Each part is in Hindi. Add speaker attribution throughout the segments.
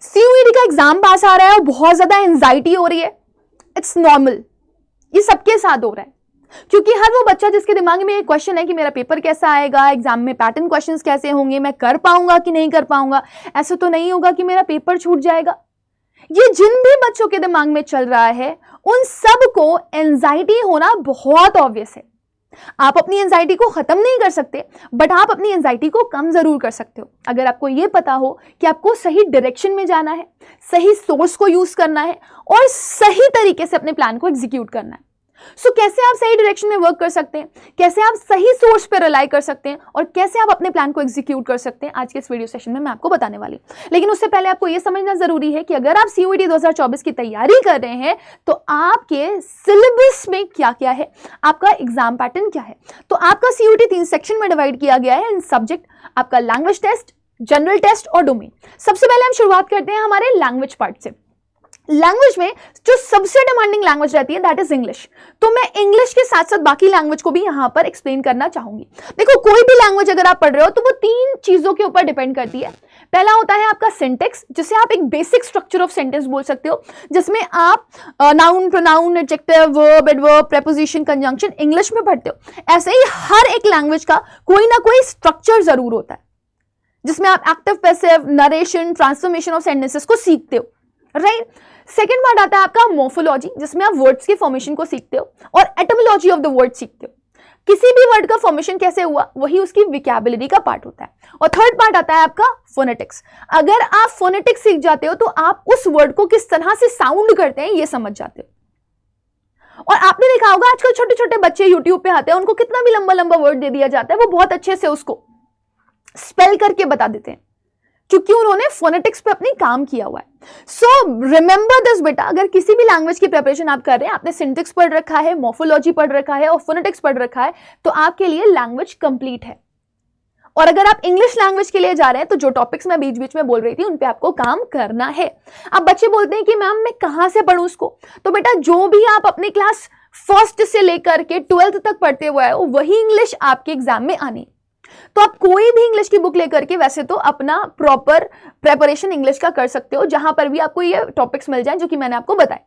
Speaker 1: सीयूईटी का एग्जाम पास आ रहा है और बहुत ज्यादा एंजाइटी हो रही है, इट्स नॉर्मल, ये सबके साथ हो रहा है। क्योंकि हर वो बच्चा जिसके दिमाग में एक क्वेश्चन है कि मेरा पेपर कैसा आएगा, एग्जाम में पैटर्न क्वेश्चंस कैसे होंगे, मैं कर पाऊंगा कि नहीं कर पाऊंगा, ऐसा तो नहीं होगा कि मेरा पेपर छूट जाएगा, ये जिन भी बच्चों के दिमाग में चल रहा है उन सब को एंजाइटी होना बहुत ऑब्वियस है। आप अपनी एंजाइटी को खत्म नहीं कर सकते, बट आप अपनी एंजाइटी को कम जरूर कर सकते हो अगर आपको यह पता हो कि आपको सही डायरेक्शन में जाना है, सही सोर्स को यूज करना है और सही तरीके से अपने प्लान को एग्जीक्यूट करना है। सो कैसे आप सही डायरेक्शन में वर्क कर सकते हैं, कैसे आप सही सोर्स पर रिलाई कर सकते हैं और कैसे आप अपने प्लान को एग्जीक्यूट कर सकते हैं, आज के इस वीडियो सेशन में मैं आपको बताने वाली हूं। लेकिन उससे पहले आपको यह समझना जरूरी है कि अगर आप सीयूईटी 2024 की तैयारी कर रहे हैं तो आपके सिलेबस में क्या क्या है, आपका एग्जाम पैटर्न क्या है। तो आपका सीयूईटी 3 सेक्शन में डिवाइड किया गया है इन सब्जेक्ट, आपका लैंग्वेज टेस्ट, जनरल टेस्ट और डोमेन। सबसे पहले हम शुरुआत करते हैं हमारे लैंग्वेज पार्ट से। लैंग्वेज में जो सबसे डिमांडिंग लैंग्वेज रहती है दैट इज इंग्लिश। तो मैं इंग्लिश के साथ साथ बाकी लैंग्वेज को भी यहां पर एक्सप्लेन करना चाहूंगी। देखो, कोई भी लैंग्वेज अगर आप पढ़ रहे हो तो वो 3 चीजों के ऊपर डिपेंड करती है। पहला होता है आपका सिंटेक्स, जिसे आप एक बेसिक स्ट्रक्चर ऑफ सेंटेंस बोल सकते हो, जिसमें आप noun, pronoun, adjective, verb, adverb, preposition, conjunction English में पढ़ते हो। ऐसे ही हर एक लैंग्वेज का कोई ना कोई स्ट्रक्चर जरूर होता है जिसमें आप active, passive, narration, transformation of sentences को सीखते हो, राइट। सेकेंड पार्ट आता है आपका मोर्फोलॉजी, जिसमें आप वर्ड्स के फॉर्मेशन को सीखते हो और एटमोलॉजी ऑफ द वर्ड सीखते हो। किसी भी वर्ड का फॉर्मेशन कैसे हुआ वही उसकी विकैबुलरी का पार्ट होता है। और थर्ड पार्ट आता है आपका फोनेटिक्स। अगर आप फोनेटिक्स सीख जाते हो तो आप उस वर्ड को किस तरह से साउंड करते हैं ये समझ जाते हो। और आपने देखा होगा आजकल छोटे छोटे बच्चे यूट्यूब पे आते हैं, उनको कितना भी लंबा लंबा वर्ड दे दिया जाता है, वो बहुत अच्छे से उसको स्पेल करके बता देते हैं क्योंकि उन्होंने फोनेटिक्स पे अपनी काम किया हुआ है। सो रिमेंबर दिस बेटा, अगर किसी भी लैंग्वेज की प्रिपरेशन आप कर रहे हैं, आपने सिंटेक्स पढ़ रखा है, मोर्फोलॉजी पढ़ रखा है और फोनेटिक्स पढ़ रखा है, तो आपके लिए लैंग्वेज कंप्लीट है। और अगर आप इंग्लिश लैंग्वेज के लिए जा रहे हैं तो जो टॉपिक्स मैं बीच बीच में बोल रही थी उन पे आपको काम करना है। अब बच्चे बोलते हैं कि मैम मैं कहां से पढ़ूं उसको, तो बेटा जो भी आप अपनी क्लास 1st से लेकर के 12th तक पढ़ते हुए हो वही इंग्लिश आपके एग्जाम में आनी। तो आप कोई भी इंग्लिश की बुक लेकर के वैसे तो अपना प्रॉपर प्रेपरेशन इंग्लिश का कर सकते हो, जहां पर भी आपको ये टॉपिक्स मिल जाएं जो कि मैंने आपको बताए।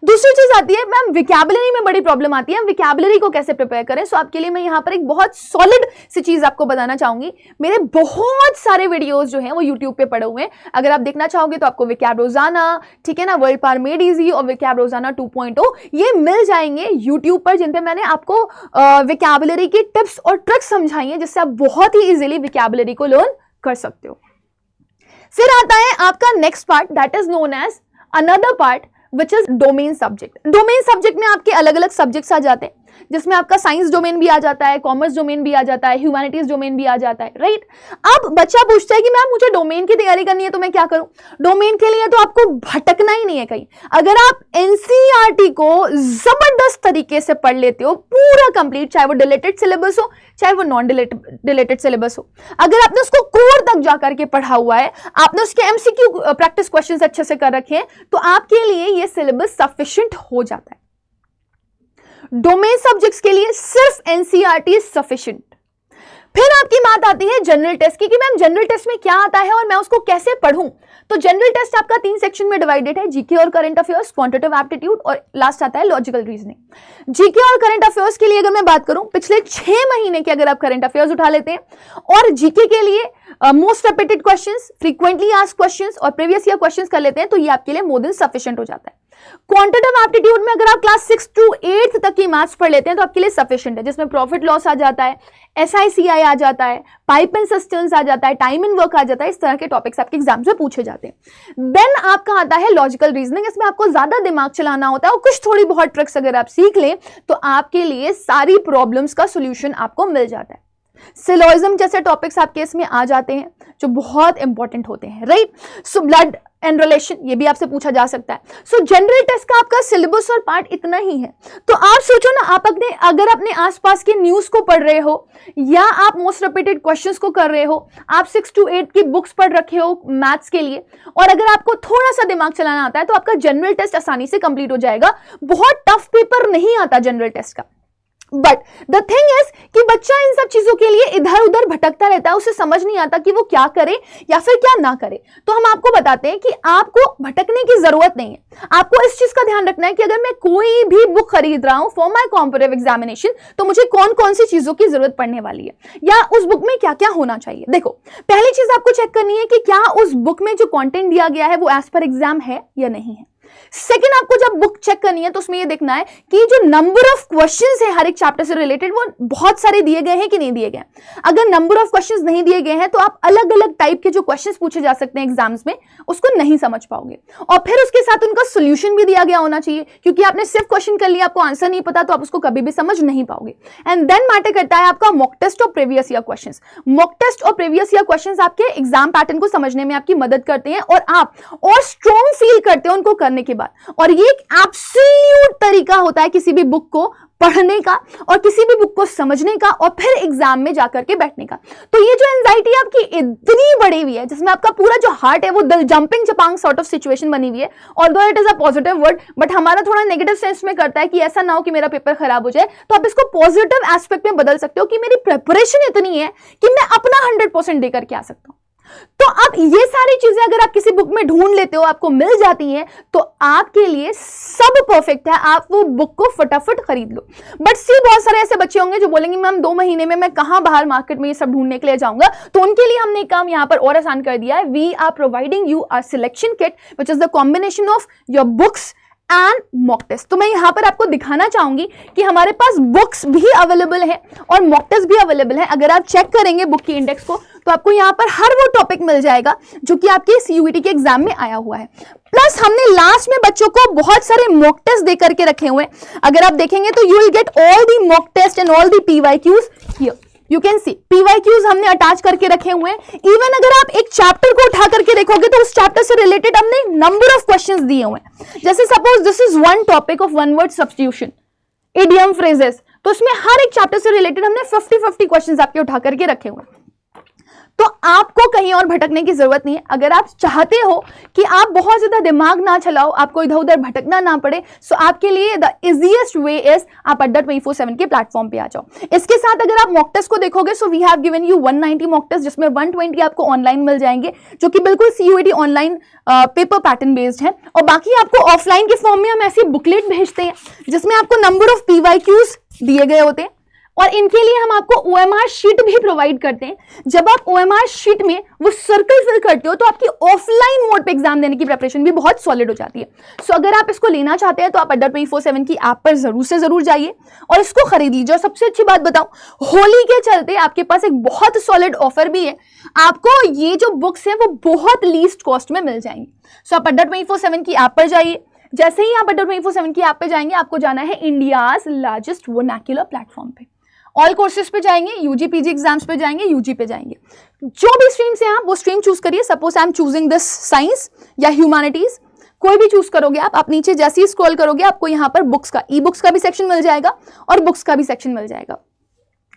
Speaker 1: दूसरी चीज आती है मैम विकैबुलरी में बड़ी प्रॉब्लम आती है, विकैबुलरी को कैसे प्रिपेयर करें। सो आपके लिए मैं यहां पर एक बहुत सॉलिड सी चीज आपको बताना चाहूंगी। मेरे बहुत सारे वीडियोस जो हैं वो यूट्यूब पे पड़े हुए हैं, अगर आप देखना चाहोगे तो आपको विकैब रोजाना, ठीक है ना, वर्ल्ड पावर मेड इजी और विकैब रोजाना 2.0 ये मिल जाएंगे यूट्यूब पर, जिन पे मैंने आपको विकैबुलरी की टिप्स और ट्रिक्स समझाई हैं जिससे आप बहुत ही इजीली विकैबुलरी को लर्न कर सकते हो। फिर आता है आपका next part that is known as another part which is domain subject. Domain subject में आपके अलग अलग सब्जेक्ट्स आ जाते हैं, जिसमें आपका साइंस डोमेन भी आ जाता है, कॉमर्स डोमेन भी आ जाता है, ह्यूमैनिटीज डोमेन भी आ जाता है, राइट। अब बच्चा पूछता है कि मैम मुझे डोमेन की तैयारी करनी है तो मैं क्या करूं। डोमेन के लिए तो आपको भटकना ही नहीं है कहीं। अगर आप एनसीईआरटी को जबरदस्त तरीके से पढ़ लेते हो पूरा कंप्लीट, चाहे वो डिलेटेड सिलेबस हो चाहे वो नॉन डिलेटेड सिलेबस हो, अगर आपने उसको कोर तक जाकर के पढ़ा हुआ है, आपने उसके एमसीक्यू प्रैक्टिस क्वेश्चंस अच्छे से कर रखे हैं, तो आपके लिए ये सिलेबस सफिशिएंट हो जाता है। डोमेन सब्जेक्ट्स के लिए सिर्फ एनसीईआरटी सफिशिएंट। फिर आपकी बात आती है जनरल टेस्ट की कि मैम जनरल टेस्ट में क्या आता है और मैं उसको कैसे पढ़ूं। तो जनरल टेस्ट आपका 3 सेक्शन में डिवाइडेड है, जीके और करंट अफेयर्स, क्वांटिटेटिव एप्टीट्यूड और लास्ट आता है लॉजिकल रीजनिंग। जीके और करंट अफेयर्स के लिए अगर मैं बात करूं, पिछले 6 महीने के अगर आप करंट अफेयर्स उठा लेते हैं और जीके के लिए most repeated questions, frequently asked questions और प्रीवियस ईयर क्वेश्चंस कर लेते हैं तो ये आपके लिए मोर देन सफिशिएंट हो जाता है। क्वांटिटेटिव एप्टीट्यूड में अगर आप क्लास 6 to 8 तक की मैथ्स पढ़ लेते हैं तो आपके लिए सफिशिएंट है, जिसमें प्रॉफिट लॉस आ जाता है, SICI आ जाता है, पाइप एंड सिस्टम्स आ जाता है, टाइम एंड वर्क आ जाता है, इस तरह के टॉपिक्स आपके एग्जाम्स में पूछे जाते हैं। देन आपका आता है लॉजिकल रीजनिंग, इसमें आपको ज्यादा दिमाग चलाना होता है और कुछ थोड़ी बहुत ट्रिक्स अगर आप सीख लें तो आपके लिए सारी प्रॉब्लम्स का सोल्यूशन आपको मिल जाता है। सिलोइज्म जैसे टॉपिक्स आपके इसमें आ जाते हैं जो बहुत इंपॉर्टेंट होते हैं, right. So blood and relation ये भी आपसे पूछा जा सकता है। सो जनरल टेस्ट का आपका सिलेबस और पार्ट इतना ही है। तो आप सोचो ना, आप अगर अपने आसपास के न्यूज को पढ़ रहे हो या आप मोस्ट रिपीटेड क्वेश्चंस को कर रहे हो, आप 6 to 8 की बुक्स पढ़ रखे हो मैथ्स के लिए, और अगर आपको थोड़ा सा दिमाग चलाना आता है तो आपका जनरल टेस्ट आसानी से कंप्लीट हो जाएगा। बहुत टफ पेपर नहीं आता जनरल टेस्ट का। बट द थिंग इज कि बच्चा इन सब चीजों के लिए इधर उधर भटकता रहता है, उसे समझ नहीं आता कि वो क्या करे या फिर क्या ना करे। तो हम आपको बताते हैं कि आपको भटकने की जरूरत नहीं है। आपको इस चीज का ध्यान रखना है कि अगर मैं कोई भी बुक खरीद रहा हूं फॉर माय कॉम्पिटिटिव एग्जामिनेशन, तो मुझे कौन कौन सी चीजों की जरूरत पड़ने वाली है या उस बुक में क्या क्या होना चाहिए। देखो, पहली चीज आपको चेक करनी है कि क्या उस बुक में जो कंटेंट दिया गया है वो एज पर एग्जाम है या नहीं है। सेकेंड, आपको जब बुक चेक करनी है तो उसमें ये देखना है कि जो नंबर ऑफ क्वेश्चंस है हर एक चैप्टर से रिलेटेड वो बहुत सारे दिए गए हैं कि नहीं दिए गए। अगर नंबर ऑफ क्वेश्चंस नहीं दिए गए हैं तो आप अलग अलग टाइप के जो क्वेश्चंस पूछे जा सकते हैं एग्जाम्स में उसको नहीं समझ पाओगे। और फिर उसके साथ उनका सोल्यूशन भी दिया गया होना चाहिए, क्योंकि आपने सिर्फ क्वेश्चन कर लिया, आपको आंसर नहीं पता तो आप उसको कभी भी समझ नहीं पाओगे। एंड देन मैटर करता है आपका मॉक टेस्ट और previous year questions. Mock test और प्रीवियस ईयर क्वेश्चंस आपके एग्जाम पैटर्न को समझने में आपकी मदद करते हैं और आप और स्ट्रॉन्ग फील करते हैं उनको करने के बाद। और ये एक एब्सोल्यूट तरीका होता है किसी भी बुक को पढ़ने का और किसी भी बुक को समझने का और फिर एग्जाम में जाकर के बैठने का। तो ये जो एंजाइटी आपकी इतनी बढ़ी हुई है, जिसमें आपका पूरा जो हार्ट है वो दिल जंपिंग चपांग सॉर्ट ऑफ सिचुएशन बनी हुई है, although it is a positive word, but हमारा थोड़ा नेगेटिव सेंस में करता है कि ऐसा ना हो कि मेरा पेपर खराब हो जाए। तो आप इसको पॉजिटिव एस्पेक्ट में बदल सकते हो कि मेरी प्रिपरेशन इतनी है कि मैं अपना 100% देकर के आ सकता हूं। तो अब ये सारी चीजें अगर आप किसी बुक में ढूंढ लेते हो, आपको मिल जाती हैं, तो आपके लिए सब परफेक्ट है। आप वो बुक को फटाफट खरीद लो। बट स्टिल बहुत सारे ऐसे बच्चे होंगे जो बोलेंगे मैम 2 महीने में मैं कहां बाहर मार्केट में ये सब ढूंढने के लिए जाऊंगा। तो उनके लिए हमने काम यहां पर और आसान कर दिया है। We are providing you a selection kit which is the combination of your books and mock test. तो मैं यहां पर आपको दिखाना चाहूंगी कि हमारे पास बुक्स भी अवेलेबल है और मॉक टेस्ट भी अवेलेबल है। अगर आप चेक करेंगे बुक की इंडेक्स को तो आपको यहां पर हर वो टॉपिक मिल जाएगा जो कि आपके सीयूईटी के एग्जाम में आया हुआ है। प्लस हमने लास्ट में बच्चों को बहुत सारे मॉक टेस्ट दे करके रखे हुए हैं। अगर आप देखेंगे तो you will get all the mock test and all the PYQs here. You can see PYQs हमने अटैच करके रखे हुए हैं। इवन अगर आप एक चैप्टर को उठा करके देखोगे तो उस चैप्टर से रिलेटेड हमने नंबर ऑफ क्वेश्चंस दिए हुए हैं। जैसे suppose this is one topic of one word substitution, idiom phrases, तो उसमें हर एक चैप्टर से रिलेटेड हमने 50-50 क्वेश्चंस आपके उठा करके रखे हुए हैं। तो आपको कहीं और भटकने की जरूरत नहीं है। अगर आप चाहते हो कि आप बहुत ज्यादा दिमाग ना चलाओ, आपको इधर उधर भटकना ना पड़े, सो आपके लिए द इजीएस्ट वे इज आप अड्डा 24/7 के प्लेटफॉर्म पे आ जाओ। इसके साथ अगर आप मॉक टेस्ट को देखोगे so we have given you 190 mock test, जिसमें 120 आपको ऑनलाइन मिल जाएंगे, जो कि बिल्कुल CUET online paper pattern based है। और बाकी आपको ऑफलाइन के फॉर्म में हम ऐसी बुकलेट भेजते हैं जिसमें आपको नंबर ऑफ पीवाईक्यूज दिए गए होते हैं और इनके लिए हम आपको ओएमआर शीट भी प्रोवाइड करते हैं। जब आप ओएमआर शीट में वो सर्कल फिल करते हो तो आपकी ऑफलाइन मोड पे एग्जाम देने की प्रिपरेशन भी बहुत सॉलिड हो जाती है। सो अगर आप इसको लेना चाहते हैं तो आप अड्डा 24/7 की ऐप पर जरूर से जरूर जाइए और इसको खरीद लीजिए। और सबसे अच्छी बात बताऊं, होली के चलते आपके पास एक बहुत सॉलिड ऑफर भी है। आपको ये जो बुक्स है वो बहुत लीस्ट कॉस्ट में मिल जाएंगी। सो आप अड्डा 24/7 की ऐप पर जाइए। जैसे ही आप अड्डा 24/7 की ऐप पे जाएंगे, आपको जाना है इंडियाज लार्जेस्ट वर्नाक्युलर प्लेटफॉर्म पे। ऑल कोर्सेज पे जाएंगे, यूजी पीजी एग्जाम्स पे जाएंगे, यूजी पे जाएंगे, जो भी स्ट्रीम से आप वो स्ट्रीम चूज करिए। Suppose I am choosing this science या ह्यूमैनिटीज, कोई भी चूज करोगे आप नीचे जैसे ही स्क्रॉल करोगे आपको यहाँ पर बुक्स का, ई बुक्स का भी सेक्शन मिल जाएगा और बुक्स का भी सेक्शन मिल जाएगा।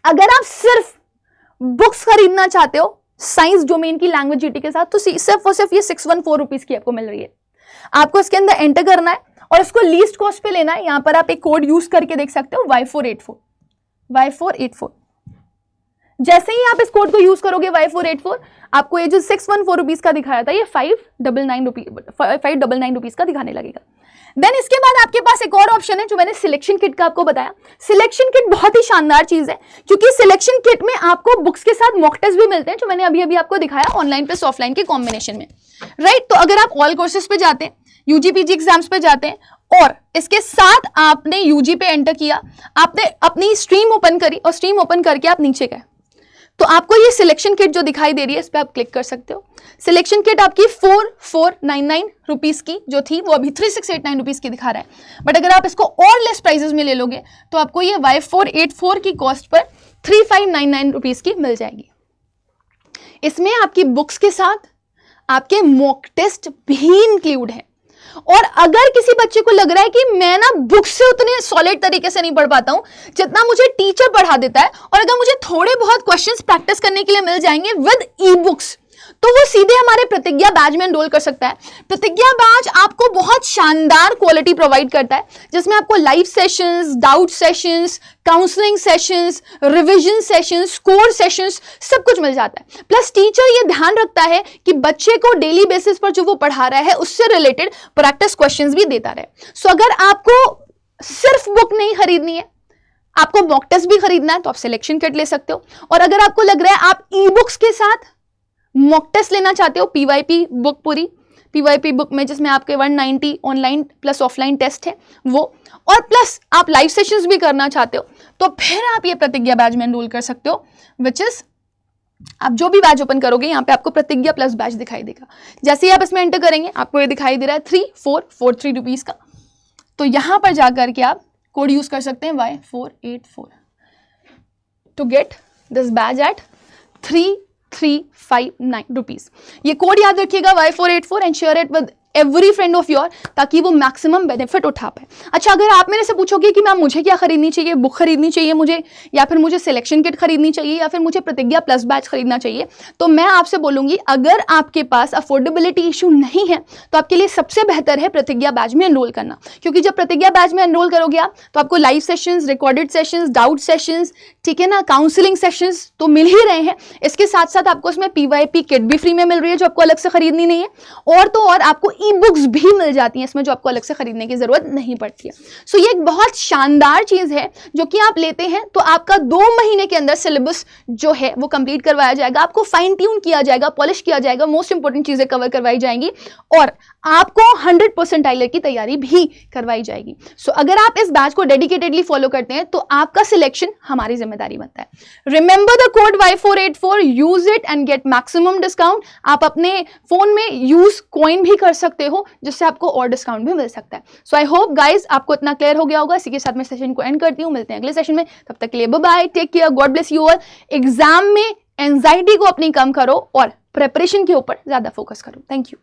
Speaker 1: अगर आप सिर्फ बुक्स खरीदना चाहते हो साइंस डोमेन की लैंग्वेज जीटी के साथ, तो सिर्फ और सिर्फ ये 614 रुपीज की आपको मिल रही है। आपको इसके अंदर एंटर करना है और इसको लीस्ट कॉस्ट पे लेना है। यहाँ पर आप एक कोड यूज करके देख सकते हो Y484। जैसे ही आप इस कोड को यूज करोगे Y484, आपको ये जो 614 रुपीज का दिखाया था ये 599 रुपीज का दिखाने लगेगा। देन इसके बाद आपके पास एक और ऑप्शन है जो मैंने सिलेक्शन किट का आपको बताया। सिलेक्शन किट बहुत ही शानदार चीज है, क्योंकि सिलेक्शन किट में आपको बुक्स के साथ मॉक टेस्ट भी मिलते हैं, जो मैंने अभी अभी आपको दिखाया ऑनलाइन प्लस ऑफलाइन के कॉम्बिनेशन में, राइट। तो अगर आप ऑल कोर्सेज पे जाते हैं, यूजी पीजी एग्जाम्स पे जाते हैं और इसके साथ आपने यूजी पे एंटर किया, आपने अपनी स्ट्रीम ओपन करी और स्ट्रीम ओपन करके आप नीचे गए, तो आपको ये सिलेक्शन किट जो दिखाई दे रही है इस पर आप क्लिक कर सकते हो। सिलेक्शन किट आपकी 4499 रुपीज की जो थी वो अभी 3689 रुपीज की दिखा रहा है, बट अगर आप इसको और लेस प्राइसेस में ले लोगे तो आपको ये Y484 की कॉस्ट पर 3599 रुपीज की मिल जाएगी। इसमें आपकी बुक्स के साथ आपके मॉक टेस्ट भी इंक्लूड है। और अगर किसी बच्चे को लग रहा है कि मैं ना बुक से उतने सॉलिड तरीके से नहीं पढ़ पाता हूं जितना मुझे टीचर पढ़ा देता है, और अगर मुझे थोड़े बहुत क्वेश्चंस प्रैक्टिस करने के लिए मिल जाएंगे विद ई बुक्स, तो वो सीधे हमारे प्रतिज्ञा बैच में एनरोल कर सकता है। प्रतिज्ञा बैच आपको बहुत शानदार क्वालिटी प्रोवाइड करता है, जिसमें आपको live sessions, doubt sessions, counselling sessions, revision sessions, core sessions, सब कुछ मिल जाता है। प्लस टीचर ये ध्यान रखता है कि बच्चे को डेली बेसिस पर जो वो पढ़ा रहा है उससे रिलेटेड प्रैक्टिस क्वेश्चंस भी देता रहे। सो अगर आपको सिर्फ बुक नहीं खरीदनी है, आपको मॉक टेस्ट भी खरीदना है, तो आप सिलेक्शन किट ले सकते हो। और अगर आपको लग रहा है आप ई बुक्स के साथ मॉक टेस्ट लेना चाहते हो, पीवाईपी बुक पूरी, पीवाईपी बुक में जिसमें आपके 190 ऑनलाइन प्लस ऑफलाइन टेस्ट है वो, और प्लस आप लाइव सेशंस भी करना चाहते हो, तो फिर आप ये प्रतिज्ञा बैच में एनरोल कर सकते हो, विच इज आप जो भी बैच ओपन करोगे यहाँ पे आपको प्रतिज्ञा प्लस बैच दिखाई देगा। जैसे ही आप इसमें एंटर करेंगे आपको ये दिखाई दे रहा है 3443 रुपीज का, तो यहाँ पर जाकर के आप कोड यूज कर सकते हैं Y484 to get this batch at 3359 rupees. ये कोड याद रखिएगा Y484 and share it with every friend of your, ताकि वो मैक्सिमम बेनिफिट उठा पाए। अच्छा, अगर आप मेरे से पूछोगे कि मैम मुझे क्या खरीदनी चाहिए, बुक खरीदनी चाहिए मुझे, या फिर मुझे सिलेक्शन किट खरीदनी चाहिए, या फिर मुझे प्रतिज्ञा प्लस बैच खरीदना चाहिए, तो मैं आपसे बोलूंगी अगर आपके पास अफोर्डेबिलिटी इशू नहीं है तो आपके लिए सबसे बेहतर है प्रतिज्ञा बैच में एनरोल करना। क्योंकि जब प्रतिज्ञा बैच में एनरोल करोगे आप तो आपको live sessions, recorded sessions, doubt sessions, ठीक है ना, काउंसलिंग सेशंस तो मिल ही रहे हैं। इसके साथ साथ आपको इसमें पीवाईपी किट भी फ्री में मिल रही है जो आपको अलग से खरीदनी नहीं है, और तो और आपको ई बुक्स भी मिल जाती हैं इसमें जो आपको अलग से खरीदने की जरूरत नहीं पड़ती है। सो ये एक बहुत शानदार चीज है जो कि आप लेते हैं तो आपका 2 महीने के अंदर सिलेबस जो है वो कंप्लीट करवाया जाएगा, आपको फाइन ट्यून किया जाएगा, पॉलिश किया जाएगा, मोस्ट इंपोर्टेंट चीजें कवर करवाई जाएंगी, और आपको 100% आइलर की तैयारी भी करवाई जाएगी। सो अगर आप इस बैच को डेडिकेटेडली फॉलो करते हैं तो आपका सिलेक्शन हमारी जिम्मेदारी बनता है। Remember the code Y484, use it and get maximum discount. आप अपने फोन में यूज कॉइन भी कर सकते हो जिससे आपको और डिस्काउंट भी मिल सकता है। सो आई होप गाइज आपको इतना क्लियर हो गया होगा। इसी के साथ मैं सेशन को एंड करती हूँ, मिलते हैं अगले सेशन में, तब तक के लिए bye bye, take care, God bless you all. Exam में एंजाइटी को अपनी कम करो और प्रिपरेशन के ऊपर ज्यादा फोकस करो। Thank you.